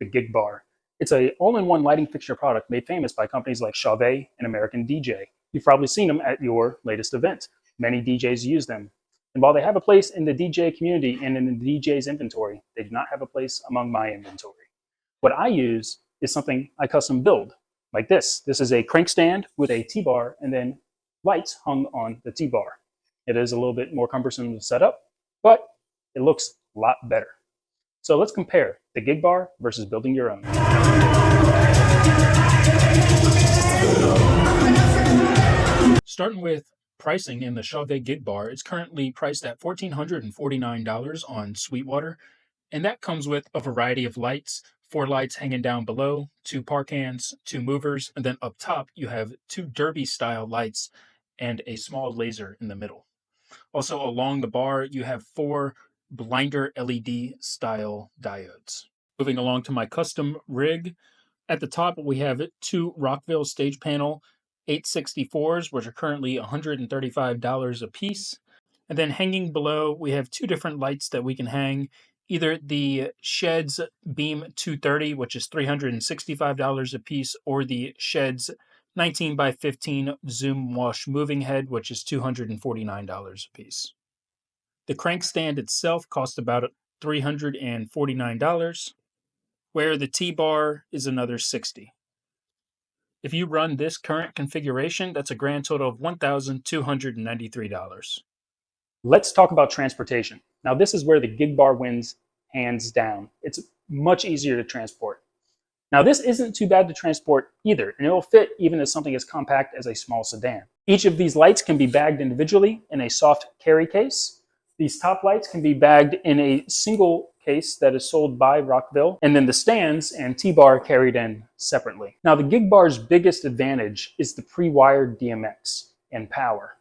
the Gig Bar. It's an all-in-one lighting fixture product made famous by companies like Chauvet and American DJ. You've probably seen them at your latest event. Many DJs use them. And while they have a place in the DJ community and in the DJ's inventory, they do not have a place among my inventory. What I use is something I custom build, like this. This is a crank stand with a T-bar and then lights hung on the T-bar. It is a little bit more cumbersome to set up, but it looks a lot better. So let's compare the Gig Bar versus building your own. Starting with pricing in the Chauvet Gig Bar, it's currently priced at $1,449 on Sweetwater, and that comes with a variety of lights, 4 lights hanging down below, 2 park hands, 2 movers, and then up top you have 2 derby style lights and a small laser in the middle. Also along the bar you have 4 blinder LED style diodes. Moving along to my custom rig, at the top we have 2 Rockville stage panel 864s, which are currently $135 a piece. And then hanging below, we have 2 different lights that we can hang. Either the Sheds Beam 230, which is $365 a piece, or the Sheds 19x15 Zoom Wash Moving Head, which is $249 a piece. The crank stand itself costs about $349, where the T-bar is another $60. If you run this current configuration, that's a grand total of $1,293. Let's talk about transportation. Now this is where the Gig Bar wins hands down. It's much easier to transport. Now this isn't too bad to transport either, and it will fit even as something as compact as a small sedan. Each of these lights can be bagged individually in a soft carry case. These top lights can be bagged in a single case that is sold by Rockville, and then the stands and T-bar carried in separately. Now the Gig Bar's biggest advantage is the pre-wired DMX and power.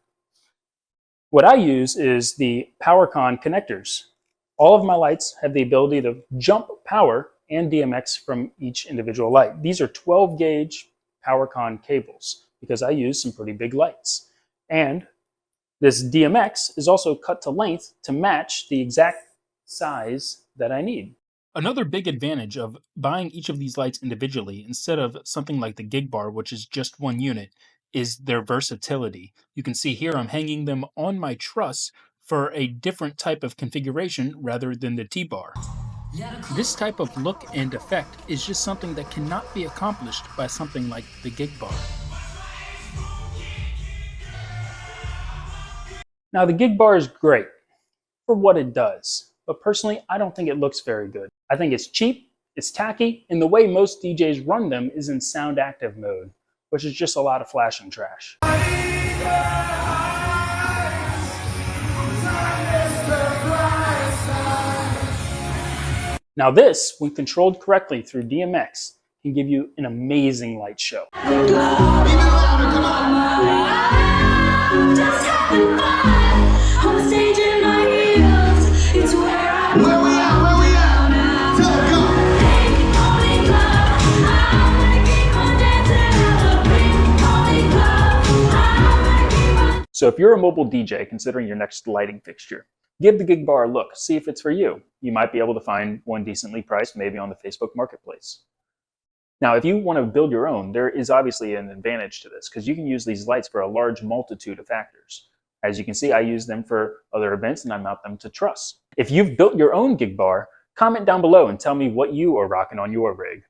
What I use is the PowerCon connectors. All of my lights have the ability to jump power and DMX from each individual light. These are 12 gauge PowerCon cables because I use some pretty big lights. And this DMX is also cut to length to match the exact size that I need. Another big advantage of buying each of these lights individually instead of something like the Gig Bar, which is just one unit, is their versatility. You can see here I'm hanging them on my truss for a different type of configuration rather than the T-bar. This type of look and effect is just something that cannot be accomplished by something like the Gig Bar. Now the Gig Bar is great for what it does, but personally I don't think it looks very good. I think it's cheap, it's tacky, and the way most DJs run them is in sound active mode, which is just a lot of flash and trash. Now this, when controlled correctly through DMX, can give you an amazing light show. So if you're a mobile DJ considering your next lighting fixture, give the Gig Bar a look, see if it's for you. You might be able to find one decently priced, maybe on the Facebook Marketplace. Now, if you want to build your own, there is obviously an advantage to this because you can use these lights for a large multitude of factors. As you can see, I use them for other events and I mount them to truss. If you've built your own Gig Bar, comment down below and tell me what you are rocking on your rig.